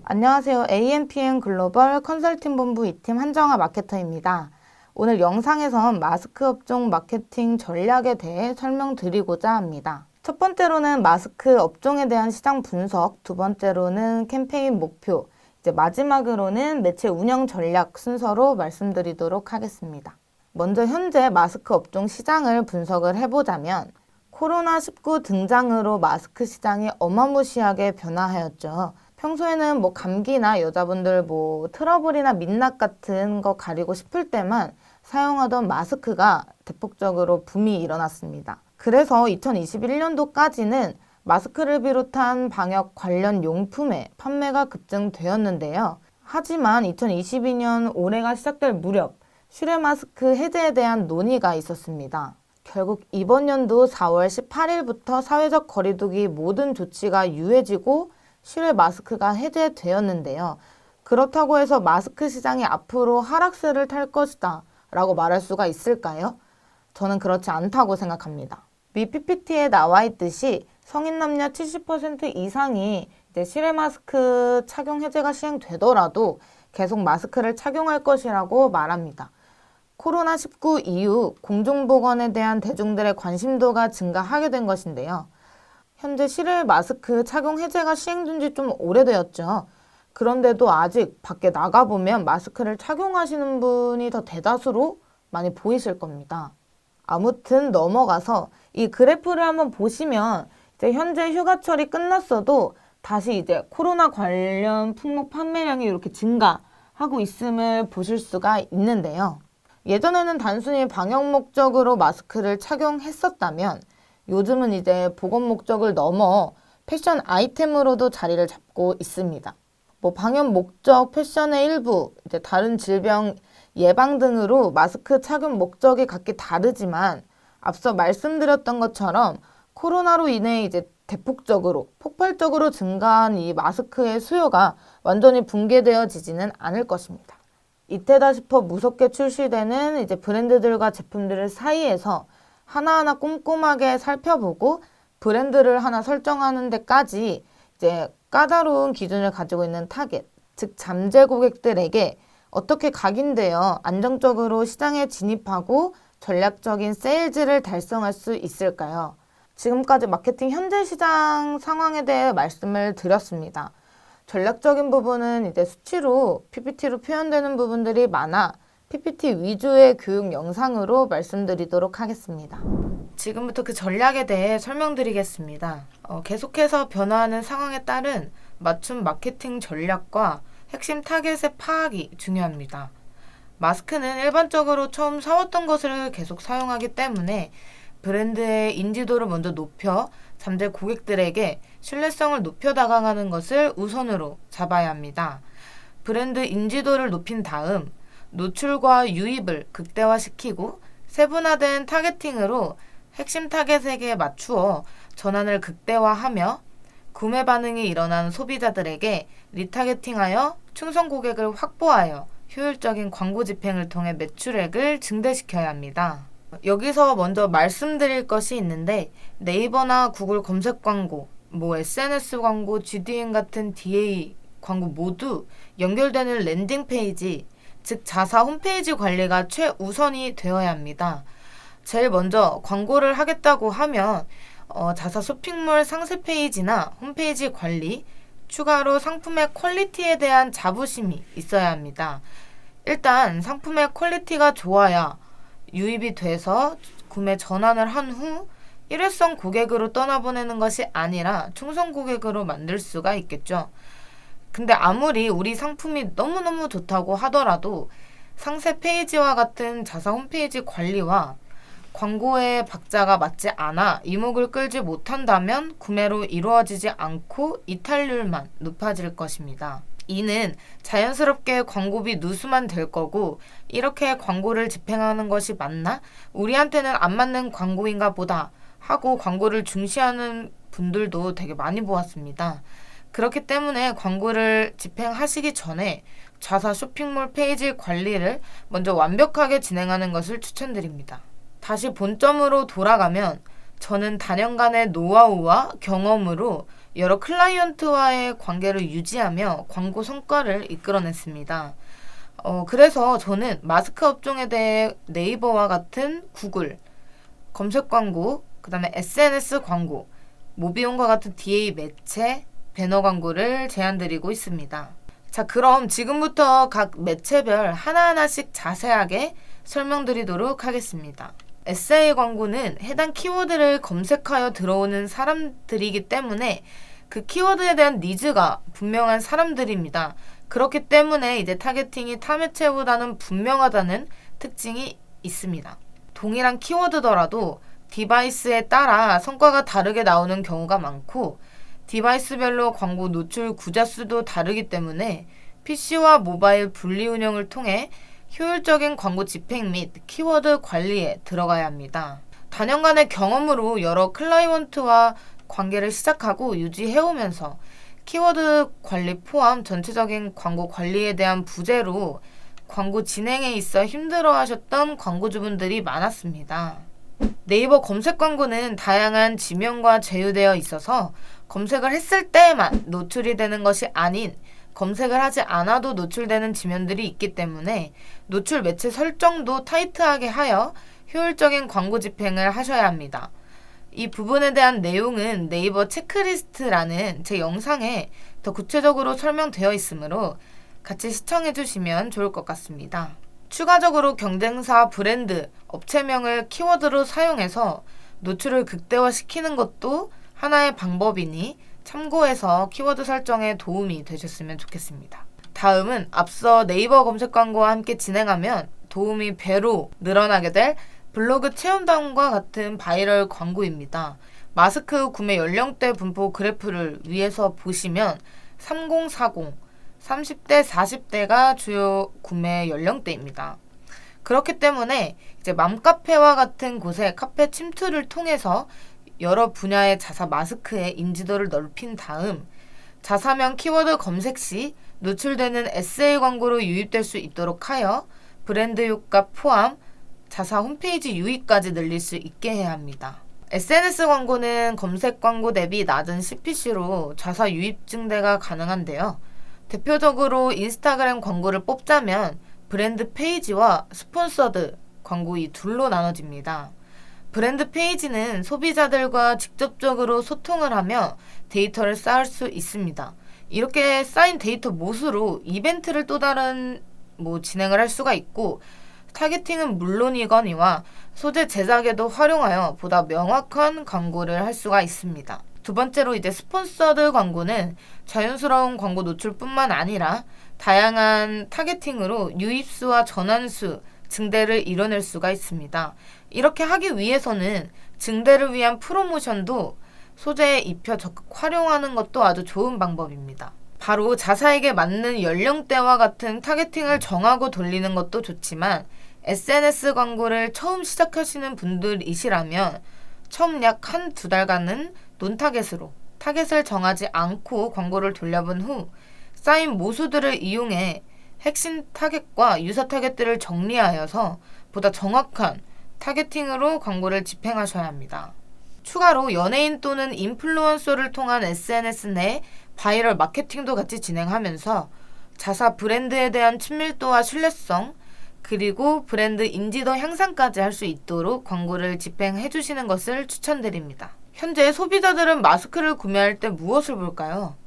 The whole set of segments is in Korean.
안녕하세요. AMPM 글로벌 컨설팅 본부 2팀 한정아 마케터입니다. 오늘 영상에선 마스크 업종 마케팅 전략에 대해 설명드리고자 합니다. 첫 번째로는 마스크 업종에 대한 시장 분석, 두 번째로는 캠페인 목표, 이제 마지막으로는 매체 운영 전략 순서로 말씀드리도록 하겠습니다. 먼저 현재 마스크 업종 시장을 분석을 해보자면 코로나19 등장으로 마스크 시장이 어마무시하게 변화하였죠. 평소에는 감기나 여자분들 트러블이나 민낯 같은 거 가리고 싶을 때만 사용하던 마스크가 대폭적으로 붐이 일어났습니다. 그래서 2021년도까지는 마스크를 비롯한 방역 관련 용품의 판매가 급증되었는데요. 하지만 2022년 올해가 시작될 무렵 실외 마스크 해제에 대한 논의가 있었습니다. 결국 이번 연도 4월 18일부터 사회적 거리두기 모든 조치가 유예지고 실외 마스크가 해제되었는데요. 그렇다고 해서 마스크 시장이 앞으로 하락세를 탈 것이다 라고 말할 수가 있을까요? 저는 그렇지 않다고 생각합니다. 위 PPT에 나와 있듯이 성인 남녀 70% 이상이 이제 실외 마스크 착용 해제가 시행되더라도 계속 마스크를 착용할 것이라고 말합니다. 코로나19 이후 공중보건에 대한 대중들의 관심도가 증가하게 된 것인데요. 현재 실외 마스크 착용 해제가 시행된 지 좀 오래되었죠. 그런데도 아직 밖에 나가보면 마스크를 착용하시는 분이 더 대다수로 많이 보이실 겁니다. 아무튼 넘어가서 이 그래프를 한번 보시면 이제 현재 휴가철이 끝났어도 다시 이제 코로나 관련 품목 판매량이 이렇게 증가하고 있음을 보실 수가 있는데요. 예전에는 단순히 방역 목적으로 마스크를 착용했었다면 요즘은 이제 보건 목적을 넘어 패션 아이템으로도 자리를 잡고 있습니다. 방역 목적, 패션의 일부, 이제 다른 질병 예방 등으로 마스크 착용 목적이 각기 다르지만 앞서 말씀드렸던 것처럼 코로나로 인해 이제 대폭적으로, 폭발적으로 증가한 이 마스크의 수요가 완전히 붕괴되어지지는 않을 것입니다. 이때다 싶어 무섭게 출시되는 이제 브랜드들과 제품들 사이에서 하나하나 꼼꼼하게 살펴보고 브랜드를 하나 설정하는 데까지 이제 까다로운 기준을 가지고 있는 타겟, 즉 잠재 고객들에게 어떻게 각인되어 안정적으로 시장에 진입하고 전략적인 세일즈를 달성할 수 있을까요? 지금까지 마케팅 현재 시장 상황에 대해 말씀을 드렸습니다. 전략적인 부분은 이제 수치로 PPT로 표현되는 부분들이 많아 PPT 위주의 교육 영상으로 말씀드리도록 하겠습니다. 지금부터 그 전략에 대해 설명드리겠습니다. 계속해서 변화하는 상황에 따른 맞춤 마케팅 전략과 핵심 타겟의 파악이 중요합니다. 마스크는 일반적으로 처음 사왔던 것을 계속 사용하기 때문에 브랜드의 인지도를 먼저 높여 잠재 고객들에게 신뢰성을 높여 다가가는 것을 우선으로 잡아야 합니다. 브랜드 인지도를 높인 다음 노출과 유입을 극대화시키고 세분화된 타겟팅으로 핵심 타겟에게 맞추어 전환을 극대화하며 구매 반응이 일어난 소비자들에게 리타겟팅하여 충성 고객을 확보하여 효율적인 광고 집행을 통해 매출액을 증대시켜야 합니다. 여기서 먼저 말씀드릴 것이 있는데 네이버나 구글 검색 광고, SNS 광고, GDN 같은 DA 광고 모두 연결되는 랜딩 페이지, 즉 자사 홈페이지 관리가 최우선이 되어야 합니다. 제일 먼저 광고를 하겠다고 하면 자사 쇼핑몰 상세 페이지나 홈페이지 관리, 추가로 상품의 퀄리티에 대한 자부심이 있어야 합니다. 일단 상품의 퀄리티가 좋아야 유입이 돼서 구매 전환을 한 후 일회성 고객으로 떠나보내는 것이 아니라 충성 고객으로 만들 수가 있겠죠. 근데 아무리 우리 상품이 너무너무 좋다고 하더라도 상세 페이지와 같은 자사 홈페이지 관리와 광고의 박자가 맞지 않아 이목을 끌지 못한다면 구매로 이루어지지 않고 이탈률만 높아질 것입니다. 이는 자연스럽게 광고비 누수만 될 거고 이렇게 광고를 집행하는 것이 맞나? 우리한테는 안 맞는 광고인가 보다 하고 광고를 중시하는 분들도 되게 많이 보았습니다. 그렇기 때문에 광고를 집행하시기 전에 자사 쇼핑몰 페이지 관리를 먼저 완벽하게 진행하는 것을 추천드립니다. 다시 본점으로 돌아가면 저는 다년간의 노하우와 경험으로 여러 클라이언트와의 관계를 유지하며 광고 성과를 이끌어냈습니다. 그래서 저는 마스크 업종에 대해 네이버와 같은 구글, 검색 광고, 그 다음에 SNS 광고, 모비온과 같은 DA 매체, 배너 광고를 제안드리고 있습니다. 자, 그럼 지금부터 각 매체별 하나하나씩 자세하게 설명드리도록 하겠습니다. SA 광고는 해당 키워드를 검색하여 들어오는 사람들이기 때문에 그 키워드에 대한 니즈가 분명한 사람들입니다. 그렇기 때문에 이제 타겟팅이 타 매체보다는 분명하다는 특징이 있습니다. 동일한 키워드더라도 디바이스에 따라 성과가 다르게 나오는 경우가 많고 디바이스별로 광고 노출 구자 수도 다르기 때문에 PC와 모바일 분리 운영을 통해 효율적인 광고 집행 및 키워드 관리에 들어가야 합니다. 다년간의 경험으로 여러 클라이언트와 관계를 시작하고 유지해오면서 키워드 관리 포함 전체적인 광고 관리에 대한 부재로 광고 진행에 있어 힘들어하셨던 광고주분들이 많았습니다. 네이버 검색 광고는 다양한 지명과 제휴되어 있어서 검색을 했을 때만 노출이 되는 것이 아닌 검색을 하지 않아도 노출되는 지면들이 있기 때문에 노출 매체 설정도 타이트하게 하여 효율적인 광고 집행을 하셔야 합니다. 이 부분에 대한 내용은 네이버 체크리스트라는 제 영상에 더 구체적으로 설명되어 있으므로 같이 시청해 주시면 좋을 것 같습니다. 추가적으로 경쟁사 브랜드, 업체명을 키워드로 사용해서 노출을 극대화시키는 것도 하나의 방법이니 참고해서 키워드 설정에 도움이 되셨으면 좋겠습니다. 다음은 앞서 네이버 검색 광고와 함께 진행하면 도움이 배로 늘어나게 될 블로그 체험단과 같은 바이럴 광고입니다. 마스크 구매 연령대 분포 그래프를 위에서 보시면 3040, 30대, 40대가 주요 구매 연령대입니다. 그렇기 때문에 이제 맘카페와 같은 곳에 카페 침투를 통해서 여러 분야의 자사 마스크의 인지도를 넓힌 다음 자사명 키워드 검색 시 노출되는 SA 광고로 유입될 수 있도록 하여 브랜드 효과 포함 자사 홈페이지 유입까지 늘릴 수 있게 해야 합니다. SNS 광고는 검색 광고 대비 낮은 CPC로 자사 유입 증대가 가능한데요. 대표적으로 인스타그램 광고를 뽑자면 브랜드 페이지와 스폰서드 광고 이 둘로 나눠집니다. 브랜드 페이지는 소비자들과 직접적으로 소통을 하며 데이터를 쌓을 수 있습니다. 이렇게 쌓인 데이터 모수로 이벤트를 또 다른 진행을 할 수가 있고 타겟팅은 물론이거니와 소재 제작에도 활용하여 보다 명확한 광고를 할 수가 있습니다. 두 번째로 이제 스폰서드 광고는 자연스러운 광고 노출뿐만 아니라 다양한 타겟팅으로 유입수와 전환수, 증대를 이뤄낼 수가 있습니다. 이렇게 하기 위해서는 증대를 위한 프로모션도 소재에 입혀 적극 활용하는 것도 아주 좋은 방법입니다. 바로 자사에게 맞는 연령대와 같은 타겟팅을 정하고 돌리는 것도 좋지만 SNS 광고를 처음 시작하시는 분들이시라면 처음 약 1-2달간은 논타겟으로 타겟을 정하지 않고 광고를 돌려본 후 쌓인 모수들을 이용해 핵심 타겟과 유사 타겟들을 정리하여서 보다 정확한 타겟팅으로 광고를 집행하셔야 합니다. 추가로 연예인 또는 인플루언서를 통한 SNS 내 바이럴 마케팅도 같이 진행하면서 자사 브랜드에 대한 친밀도와 신뢰성 그리고 브랜드 인지도 향상까지 할 수 있도록 광고를 집행해 주시는 것을 추천드립니다. 현재 소비자들은 마스크를 구매할 때 무엇을 볼까요?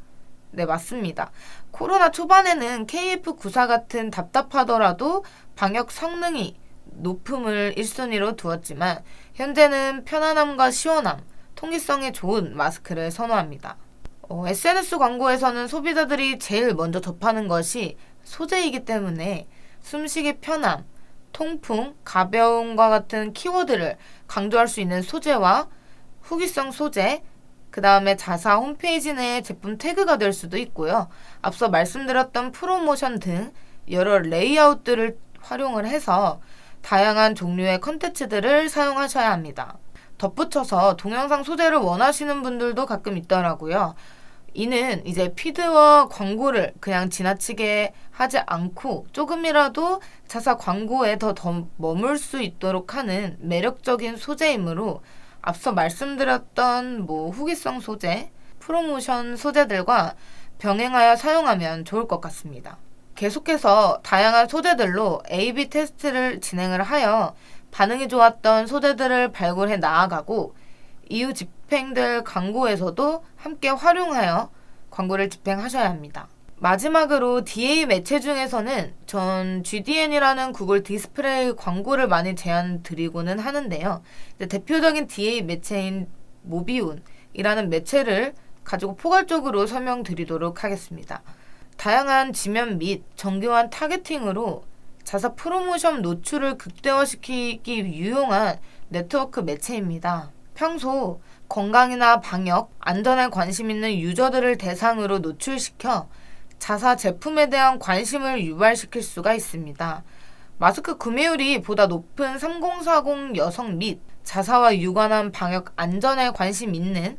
네, 맞습니다. 코로나 초반에는 KF94 같은 답답하더라도 방역 성능이 높음을 1순위로 두었지만 현재는 편안함과 시원함, 통기성이 좋은 마스크를 선호합니다. SNS 광고에서는 소비자들이 제일 먼저 접하는 것이 소재이기 때문에 숨쉬기 편함, 통풍, 가벼움과 같은 키워드를 강조할 수 있는 소재와 후기성 소재, 그 다음에 자사 홈페이지 내에 제품 태그가 될 수도 있고요. 앞서 말씀드렸던 프로모션 등 여러 레이아웃들을 활용을 해서 다양한 종류의 컨텐츠들을 사용하셔야 합니다. 덧붙여서 동영상 소재를 원하시는 분들도 가끔 있더라고요. 이는 이제 피드와 광고를 그냥 지나치게 하지 않고 조금이라도 자사 광고에 더 머물 수 있도록 하는 매력적인 소재이므로 앞서 말씀드렸던 후기성 소재, 프로모션 소재들과 병행하여 사용하면 좋을 것 같습니다. 계속해서 다양한 소재들로 A/B 테스트를 진행을 하여 반응이 좋았던 소재들을 발굴해 나아가고 이후 집행될 광고에서도 함께 활용하여 광고를 집행하셔야 합니다. 마지막으로 DA 매체 중에서는 전 GDN이라는 구글 디스플레이 광고를 많이 제안 드리고는 하는데요. 대표적인 DA 매체인 모비운이라는 매체를 가지고 포괄적으로 설명드리도록 하겠습니다. 다양한 지면 및 정교한 타겟팅으로 자사 프로모션 노출을 극대화시키기 유용한 네트워크 매체입니다. 평소 건강이나 방역, 안전에 관심 있는 유저들을 대상으로 노출시켜 자사 제품에 대한 관심을 유발시킬 수가 있습니다. 마스크 구매율이 보다 높은 3040 여성 및 자사와 유관한 방역 안전에 관심 있는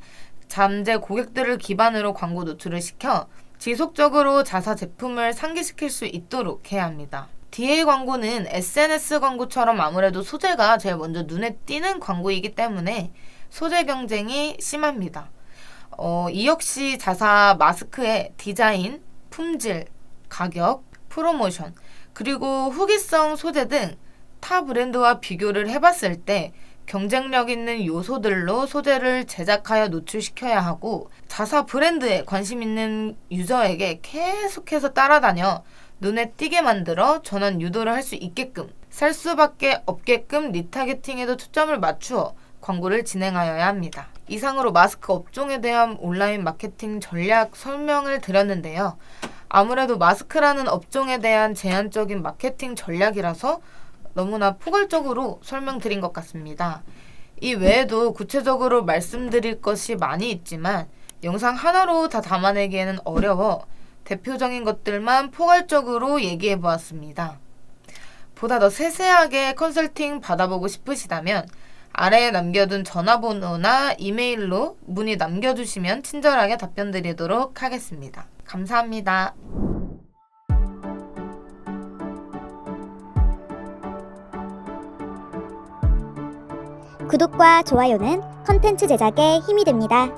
잠재 고객들을 기반으로 광고 노출을 시켜 지속적으로 자사 제품을 상기시킬 수 있도록 해야 합니다. DA 광고는 SNS 광고처럼 아무래도 소재가 제일 먼저 눈에 띄는 광고이기 때문에 소재 경쟁이 심합니다. 이 역시 자사 마스크의 디자인, 품질, 가격, 프로모션, 그리고 후기성 소재 등 타 브랜드와 비교를 해봤을 때 경쟁력 있는 요소들로 소재를 제작하여 노출시켜야 하고 자사 브랜드에 관심 있는 유저에게 계속해서 따라다녀 눈에 띄게 만들어 전환 유도를 할 수 있게끔 살 수밖에 없게끔 리타겟팅에도 초점을 맞추어 광고를 진행하여야 합니다. 이상으로 마스크 업종에 대한 온라인 마케팅 전략 설명을 드렸는데요. 아무래도 마스크라는 업종에 대한 제한적인 마케팅 전략이라서 너무나 포괄적으로 설명드린 것 같습니다. 이 외에도 구체적으로 말씀드릴 것이 많이 있지만 영상 하나로 다 담아내기에는 어려워 대표적인 것들만 포괄적으로 얘기해 보았습니다. 보다 더 세세하게 컨설팅 받아보고 싶으시다면 아래에 남겨둔 전화번호나 이메일로 문의 남겨주시면 친절하게 답변 드리도록 하겠습니다. 감사합니다. 구독과 좋아요는 컨텐츠 제작에 힘이 됩니다.